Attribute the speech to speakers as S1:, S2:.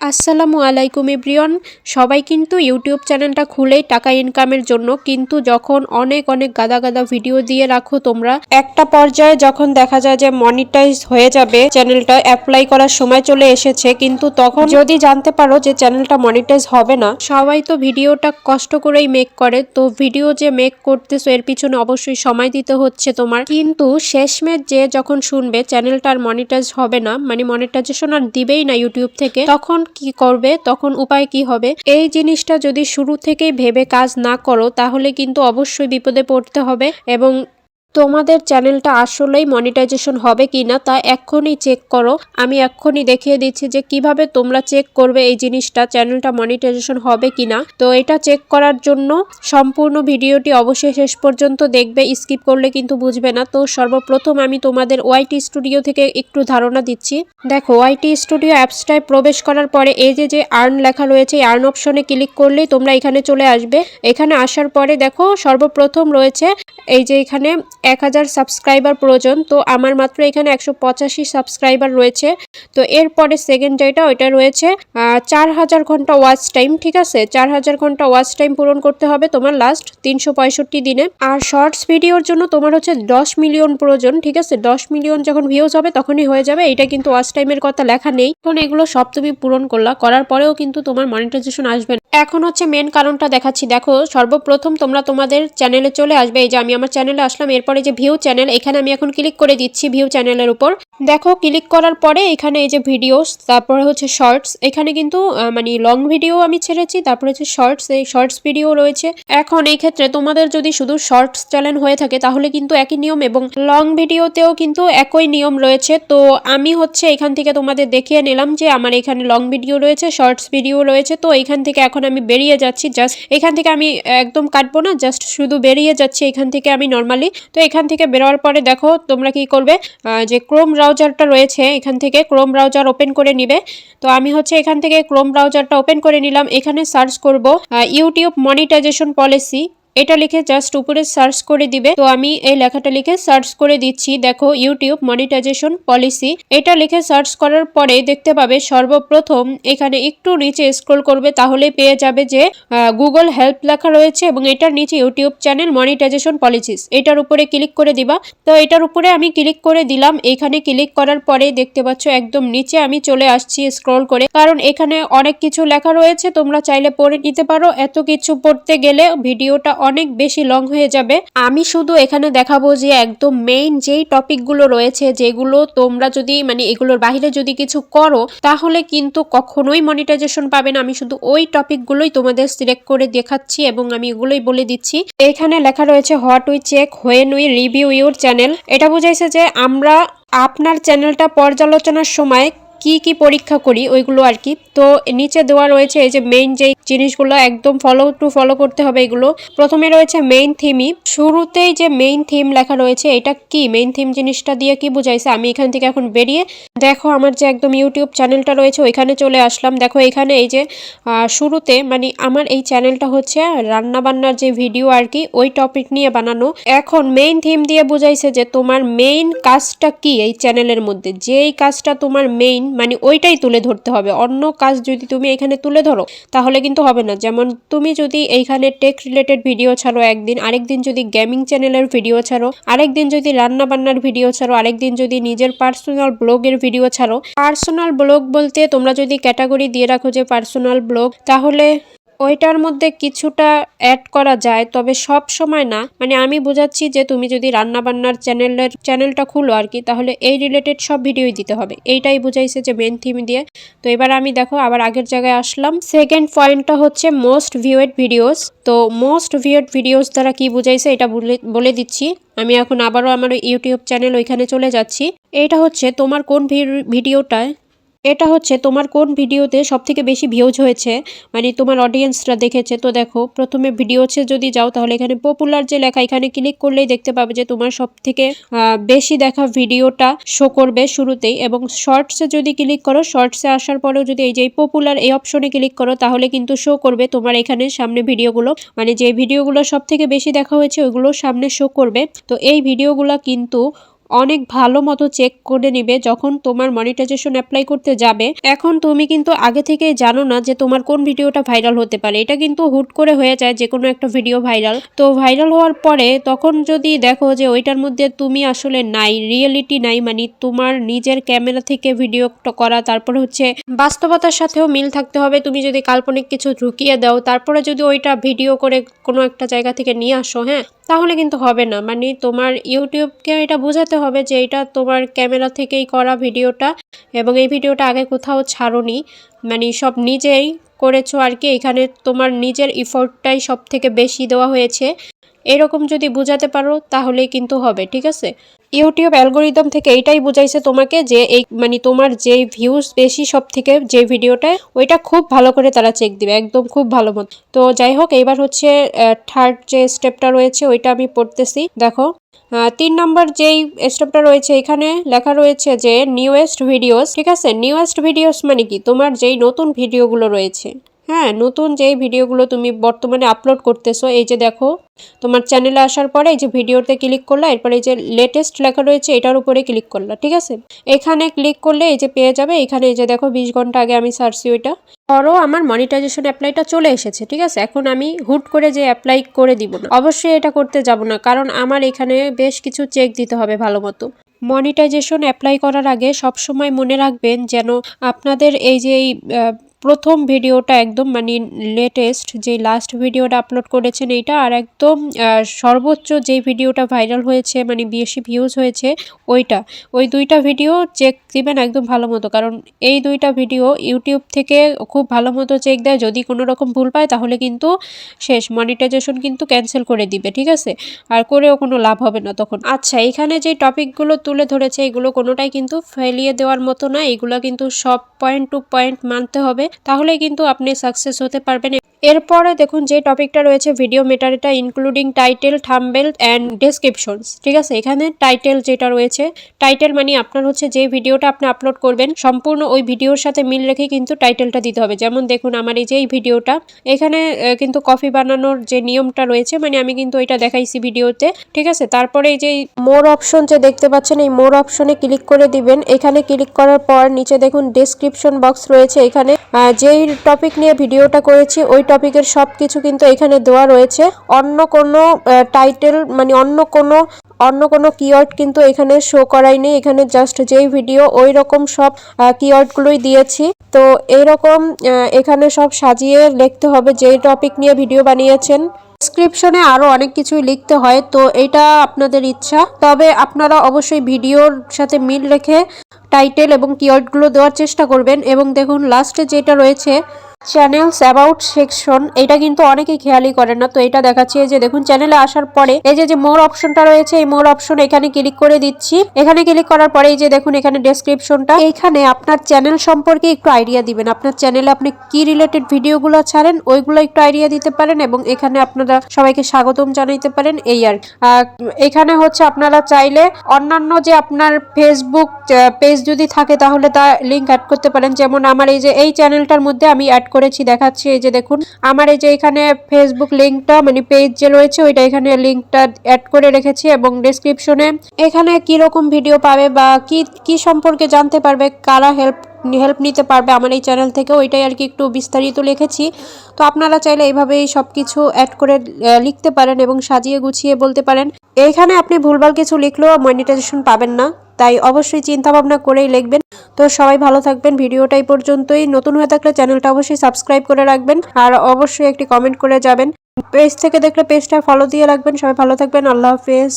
S1: আসসালামু আলাইকুম এভরিওয়ান। সবাই কিন্তু ইউটিউব চ্যানেলটা খুলেই টাকা ইনকামের জন্য, কিন্তু যখন অনেক অনেক গাদা গাদা ভিডিও দিয়ে রাখো তোমরা, একটা পর্যায়ে যখন দেখা যায় যে মনিটাইজ হয়ে যাবে, চ্যানেলটা অ্যাপ্লাই করার সময় চলে এসেছে, কিন্তু তখন যদি জানতে পারো যে চ্যানেলটা মনিটাইজ হবে না, সবাই তো ভিডিওটা কষ্ট করেই মেক করে, তো ভিডিও যে মেক করতেছো এর পিছনে অবশ্যই সময় দিতে হচ্ছে তোমার, কিন্তু শেষমেশ যে যখন শুনবে চ্যানেলটা আর মনিটাইজ হবে না, মানে মনিটাইজেশন আর দিবেই না ইউটিউব থেকে, তখন কি করবে, তখন উপায় কি হবে? এই জিনিসটা যদি শুরু থেকেই ভেবে কাজ না করো তাহলে কিন্তু অবশ্যই বিপদে পড়তে হবে, এবং তোমাদের চ্যানেলটা আসলেই মনিটাইজেশন হবে কিনা তা এক্ষুনি চেক করো। আমি এক্ষুনি দেখিয়ে দিচ্ছি যে কিভাবে তোমরা চেক করবে এই জিনিসটা, চ্যানেলটা মনিটাইজেশন হবে কিনা। তো এটা চেক করার জন্য সম্পূর্ণ ভিডিওটি অবশ্যই শেষ পর্যন্ত দেখবে, স্কিপ করলে কিন্তু বুঝবে না। তো সর্বপ্রথম আমি তোমাদের ওয়াইটি স্টুডিও থেকে একটু ধারণা দিচ্ছি। দেখো, ওয়াইটি স্টুডিও অ্যাপসটায় প্রবেশ করার পরে এই যে আর্ন লেখা রয়েছে, এই আর্ন অপশনে ক্লিক করলেই তোমরা এখানে চলে আসবে। এখানে আসার পরে দেখো সর্বপ্রথম রয়েছে এই যে এখানে 1000 সাবস্ক্রাইবার প্রয়োজন, তো আমার মাত্র এখানে 185 সাবস্ক্রাইবার রয়েছে। তো এরপরে সেকেন্ড যেটা ওইটা রয়েছে 4000 ঘন্টা ওয়াচ টাইম, ঠিক আছে, 4000 ঘন্টা ওয়াচ টাইম পূরণ করতে হবে তোমার লাস্ট 365 দিনে। আর শর্টস ভিডিওর জন্য তোমার হচ্ছে 10 মিলিয়ন প্রয়োজন, ঠিক আছে, 10 মিলিয়ন যখন ভিউজ হবে তখনই হয়ে যাবে। এটা কিন্তু ওয়াচ টাইমের কথা লেখা নেই, এখন এগুলো সব তুমি পূরণ করলা, করার পরেও কিন্তু তোমার মনিটাইজেশন আসবে না। এখন হচ্ছে মেন কারণটা দেখাচ্ছি। দেখো, সর্বপ্রথম তোমরা তোমাদের চ্যানেলে চলে আসবে। এই যে আমি আমার চ্যানেলে আসলাম, এরপরে যে ভিউ চ্যানেল, এখানে আমি এখন ক্লিক করে দিচ্ছি ভিউ চ্যানেলের উপর। দেখো, ক্লিক করার পরে এখানে এই যে ভিডিওস, তারপরে হচ্ছে শর্টস, এখানে কিন্তু মানে লং ভিডিও আমি ছেড়েছি, তারপরে হচ্ছে শর্টস, এই শর্টস ভিডিও রয়েছে। এখন এই ক্ষেত্রে তোমাদের যদি শুধু শর্টস চ্যানেল হয়ে থাকে তাহলে কিন্তু একই নিয়ম, এবং লং ভিডিওতেও কিন্তু একই নিয়ম রয়েছে। তো আমি হচ্ছে এখান থেকে তোমাদের দেখিয়ে নিলাম যে আমার এখানে লং ভিডিও রয়েছে, শর্টস ভিডিও রয়েছে। তো এখান থেকে এখন আমি বেরিয়ে যাচ্ছি, জাস্ট এখান থেকে আমি একদম কাটবো না, জাস্ট শুধু বেরিয়ে যাচ্ছি এখান থেকে আমি নর্মালি। তো এখান থেকে বেরোয়ার পরে দেখো তোমরা কি করবে, যে ক্রোম ব্রাউজারটা রয়েছে এখান থেকে ক্রোম ব্রাউজার ওপেন করে নিবে। তো আমি হচ্ছে এখান থেকে ক্রোম ব্রাউজারটা ওপেন করে নিলাম। এখানে সার্চ করব ইউটিউব মনিটাইজেশন পলিসি, এটা লিখে জাস্ট উপরে সার্চ করে দিবে। তো আমি এই লেখাটা লিখে সার্চ করে দিচ্ছি। দেখো, ইউটিউব মনিটাইজেশন পলিসি, এটা লিখে সার্চ করার পরে দেখতে পাবে সর্বপ্রথম এখানে একটু নিচে স্ক্রল করবে, তাহলে পেয়ে যাবে যে গুগল হেল্প লেখা রয়েছে, এবং এটার নিচে ইউটিউব চ্যানেল মনিটাইজেশন পলিসিস, এটার উপরে ক্লিক করে দিবা। তো এটার উপরে আমি ক্লিক করে দিলাম। এখানে ক্লিক করার পরে দেখতে পাচ্ছ একদম নিচে আমি চলে আসছি স্ক্রল করে, কারণ এখানে অনেক কিছু লেখা রয়েছে, তোমরা চাইলে পড়ে নিতে পারো। এত কিছু পড়তে গেলে ভিডিওটা অনেক বেশি লং হয়ে যাবে। আমি শুধু এখানে দেখাবো যে একদম মেইন যেই টপিকগুলো রয়েছে, যেগুলো তোমরা যদি মানে এগুলোর বাইরে যদি কিছু করো তাহলে কিন্তু কখনোই মনিটাইজেশন পাবে না। আমি শুধু ওই টপিকগুলোই তোমাদের সিলেক্ট করে দেখাচ্ছি এবং আমি এগুলোই বলে দিচ্ছি। এখানে লেখা রয়েছে what we check when we review your channel, এটা বুঝাইছে যে আমরা আপনার চ্যানেলটা পর্যালোচনার সময় কি কি পরীক্ষা করি ওইগুলো আর কি। তো নিচে দেওয়া রয়েছে এই যে মেইন যে জিনিসগুলো একদম ফলো করতে হবে এগুলো। প্রথমে রয়েছে মেইন থিমই, শুরুতেই যে মেইন থিম লেখা রয়েছে এটা কি, মেইন থিম জিনিসটা দিয়ে কি বুঝাইছে। আমি এখান থেকে এখন বেরিয়ে দেখো আমার যে একদম ইউটিউব চ্যানেলটা রয়েছে ওইখানে চলে আসলাম। দেখো এখানে এই যে শুরুতে মানে আমার এই চ্যানেলটা হচ্ছে রান্না বান্নার যে ভিডিও আর কি, ওই টপিক নিয়ে বানানো। এখন মেইন থিম দিয়ে বুঝাইছে যে তোমার মেইন কাজটা কি এই চ্যানেলের মধ্যে, যেই কাজটা তোমার মেইন মানে ওইটাই তুলে ধরতে হবে। অন্য কাজ যদি তুমি এখানে তুলে ধরো তাহলে কিন্তু হবে না। যেমন তুমি যদি এইখানে টেক রিলেটেড ভিডিও ছাড়ো একদিন, আরেকদিন যদি গেমিং চ্যানেলের ভিডিও ছাড়ো, আরেকদিন যদি রান্না বান্নার ভিডিও ছাড়ো, আরেকদিন যদি নিজের পার্সোনাল ব্লগের ভিডিও ছাড়ো। পার্সোনাল ব্লগ বলতে তোমরা যদি ক্যাটাগরি দিয়ে রাখো যে পার্সোনাল ব্লগ, তাহলে ওইটার মধ্যে কিছুটা অ্যাড করা যায়, তবে সব সময় না। মানে আমি বোঝাচ্ছি যে তুমি যদি রান্না বান্নার চ্যানেলটা খুলো আর কি, তাহলে এই রিলেটেড সব ভিডিওই দিতে হবে, এইটাই বুঝাইছে যে মেন থিম দিয়ে। তো এবার আমি দেখো আবার আগের জায়গায় আসলাম। সেকেন্ড পয়েন্টটা হচ্ছে মোস্ট ভিউড ভিডিওস। তো মোস্ট ভিউড ভিডিওস দ্বারা কি বুঝাইছে এটা বলে দিচ্ছি। আমি এখন আবারও আমার ইউটিউব চ্যানেল ওইখানে চলে যাচ্ছি। এটা হচ্ছে তোমার কোন ভিডিওতে সব থেকে বেশি ভিউজ হয়েছে, মানে তোমার অডিয়েন্সরা দেখেছে। তো দেখো প্রথমে ভিডিওছে যদি যাও তাহলে এখানে পপুলার যে লেখা, এখানে ক্লিক করলেই দেখতে পাবে যে তোমার সব থেকে বেশি দেখা ভিডিওটা শো করবে শুরুতেই। এবং শর্টসে যদি ক্লিক করো, শর্টসে আসার পরেও যদি এই যে পপুলার এই অপশনে ক্লিক করো তাহলে কিন্তু শো করবে তোমার এখানে সামনে ভিডিওগুলো, মানে যে ভিডিওগুলো সব থেকে বেশি দেখা হয়েছে ওইগুলো সামনে শো করবে। তো এই ভিডিওগুলো কিন্তু অনেক ভালো মতো চেক করে নিবে যখন তোমার মনিটাইজেশন অ্যাপ্লাই করতে যাবে। এখন তুমি কিন্তু আগে থেকেই জানো না যে তোমার কোন ভিডিওটা ভাইরাল হতে পারে, এটা কিন্তু হুট করে হয়ে যায় যে কোনো একটা ভিডিও ভাইরাল। তো ভাইরাল হওয়ার পরে তখন যদি দেখো যে ওইটার মধ্যে তুমি আসলে নাই, রিয়েলিটি নাই, মানে তোমার নিজের ক্যামেরা থেকে ভিডিও করা, তারপরে হচ্ছে বাস্তবতার সাথেও মিল থাকতে হবে। তুমি যদি কাল্পনিক কিছু ঢুকিয়ে দাও তারপরে যদি ওইটা ভিডিও করে কোনো একটা জায়গা থেকে নিয়ে আসো, হ্যাঁ, তাহলে কিন্তু হবে না। মানে তোমার ইউটিউবকে এটা বোঝাতে হবে যে এটা তোমার ক্যামেরা থেকেই করা ভিডিওটা, এবং এই ভিডিওটা আগে কোথাও ছাড়োনি, মানে সব নিজেই করেছো আর কি। এখানে তোমার নিজের ইফোর্টটাই সব থেকে বেশি দেওয়া হয়েছে, এরকম যদি বোঝাতে পারো তাহলেই কিন্তু হবে, ঠিক আছে। ইউটিউব অ্যালগোরিদম থেকে এইটাই বুঝাইছে তোমাকে যে এই মানে তোমার যে ভিউজ বেশি সব থেকে যে ভিডিওটায়, ওইটা খুব ভালো করে তারা চেক দিবে, একদম খুব ভালো মতো। তো যাই হোক, এইবার হচ্ছে থার্ড যে স্টেপটা রয়েছে ওইটা আমি পড়তেছি। দেখো 3 নম্বর যেই স্টেপটা রয়েছে এখানে লেখা রয়েছে যে নিউয়েস্ট ভিডিওস, ঠিক আছে। নিউয়েস্ট ভিডিওস মানে কি, তোমার যেই নতুন ভিডিওগুলো রয়েছে, হ্যাঁ, নতুন যেই ভিডিওগুলো তুমি বর্তমানে আপলোড করতেছো, এই যে দেখো তোমার চ্যানেলে আসার পরে এই যে ভিডিওতে ক্লিক করলা, এরপরে এই যে লেটেস্ট লেখা রয়েছে এটার উপরে ক্লিক করলা, ঠিক আছে। এখানে ক্লিক করলে এই যে পেয়ে যাবে, এখানে এই যে দেখো 20 ঘন্টা আগে আমি সার্চি ওইটা ধরো আমার মনিটাইজেশন অ্যাপ্লাইটা চলে এসেছে, ঠিক আছে। এখন আমি হুট করে যে অ্যাপ্লাই করে দিব না, অবশ্যই এটা করতে যাব না, কারণ আমার এখানে বেশ কিছু চেক দিতে হবে ভালো মতো। মনিটাইজেশন অ্যাপ্লাই করার আগে সবসময় মনে রাখবেন যেন আপনাদের এই যে প্রথম ভিডিওটা একদম মানে লেটেস্ট যে লাস্ট ভিডিওটা আপলোড করেছেন এইটা, আর একদম সর্বোচ্চ যেই ভিডিওটা ভাইরাল হয়েছে মানে বেশি ভিউজ হয়েছে ওইটা, ওই দুইটা ভিডিও চেক দিবেন একদম ভালো মতো, কারণ এই দুইটা ভিডিও ইউটিউব থেকে খুব ভালো মতো চেক দেয়। যদি কোনো রকম ভুল পায় তাহলে কিন্তু শেষ, মনিটাইজেশন কিন্তু ক্যান্সেল করে দিবে, ঠিক আছে। আর করেও কোনো লাভ হবে না তখন। আচ্ছা, এখানে যে টপিকগুলো তুলে ধরেছে এগুলো কোনোটাই কিন্তু ফেলিয়ে দেওয়ার মতো না, এগুলো কিন্তু সব পয়েন্ট টু পয়েন্ট মানতে হবে, তাহলেই কিন্তু আপনি সাকসেস হতে পারবেন। এরপরে দেখুন যে টপিকটা রয়েছে video metadata including title, thumbnail and descriptions, ঠিক আছে। এখানে টাইটেল যেটা রয়েছে, টাইটেল মানে আপনার হচ্ছে যে ভিডিওটা আপনি আপলোড করবেন সম্পূর্ণ ওই ভিডিওর সাথে মিল রেখে কিন্তু টাইটেলটা দিতে হবে। যেমন দেখুন আমার এই যে এই ভিডিওটা, এখানে কিন্তু কফি বানানোর যে নিয়মটা রয়েছে মানে আমি কিন্তু এটা দেখাইছি ভিডিওতে, ঠিক আছে। তারপরে এই যে মোর অপশন যে দেখতে পাচ্ছেন, এই মোর অপশনে ক্লিক করে দিবেন। এখানে ক্লিক করার পর নিচে দেখুন ডেসক্রিপশন বক্স রয়েছে, এখানে যেই টপিক নিয়ে ভিডিওটা করেছি ওই টপিকের সব কিছু কিন্তু এখানে দেওয়া রয়েছে। অন্য কোনো টাইটেল মানে অন্য কোনো কিওয়ার্ড কিন্তু এখানে শো করাই নেই, এখানে জাস্ট যেই ভিডিও ওই রকম সব কিওয়ার্ডগুলোই দিয়েছি। তো এইরকম এখানে সব সাজিয়ে লিখতে হবে যেই টপিক নিয়ে ভিডিও বানিয়েছেন। ডেসক্রিপশনে আরও অনেক কিছুই লিখতে হয়, তো এটা আপনাদের ইচ্ছা, তবে আপনারা অবশ্যই ভিডিওর সাথে মিল রেখে টাইটেল এবং কিওয়ার্ডগুলো দেওয়ার চেষ্টা করবেন। এবং দেখুন লাস্টে যেটা রয়েছে চ্যানেলস অ্যাবাউট সেকশন, এটা কিন্তু অনেকেই খেয়ালই করেন না, তো এটা দেখাচ্ছি। এই যে দেখুন চ্যানেলে আসার পরে এই যে মোর অপশনটা রয়েছে, এই মোর অপশন এখানে ক্লিক করে দিচ্ছি। এখানে ক্লিক করার পরে এই যে দেখুন এখানে ডেসক্রিপশনটা, এইখানে আপনার চ্যানেল সম্পর্কে একটু আইডিয়া দিবেন, আপনার চ্যানেলে আপনি কি রিলেটেড ভিডিওগুলো ছাড়েন ওইগুলো একটু আইডিয়া দিতে পারেন, এবং এখানে আপনারা সবাইকে স্বাগতম জানাইতে পারেন, এই আর এখানে হচ্ছে আপনারা চাইলে অন্যান্য যে আপনার ফেসবুক পেজ যদি থাকে তাহলে তার লিঙ্ক অ্যাড করতে পারেন। যেমন আমার এই যে এই চ্যানেলটার মধ্যে আমি অ্যাড করেছি, দেখাচ্ছি। এই যে দেখুন আমার এই যে এখানে ফেসবুক লিঙ্কটা মানে পেজ যে রয়েছে ওইটা এখানে লিঙ্কটা অ্যাড করে রেখেছি, এবং ডেসক্রিপশনে এখানে কি রকম ভিডিও পাবে বা কি সম্পর্কে জানতে পারবে, কারা হেল্প নিতে পারবে আমার এই চ্যানেল থেকে, ওইটাই আর কি একটু বিস্তারিত লিখেছি। তো আপনারা চাইলে এইভাবেই সব কিছু অ্যাড করে লিখতে পারেন এবং সাজিয়ে গুছিয়ে বলতে পারেন। এইখানে আপনি ভুলভাল কিছু লিখলেও মনিটাইজেশন পাবেন না, তাই অবশ্যই চিন্তা ভাবনা করেই লিখবেন। তো সবাই ভালো থাকবেন, ভিডিওটা এই পর্যন্তই। নতুন হয়ে থাকলে চ্যানেলটা অবশ্যই সাবস্ক্রাইব করে রাখবেন, আর অবশ্যই একটি কমেন্ট করে যাবেন। পেজ থেকে দেখলে পেজটা ফলো দিয়ে রাখবেন। সবাই ভালো থাকবেন, আল্লাহ হাফেজ।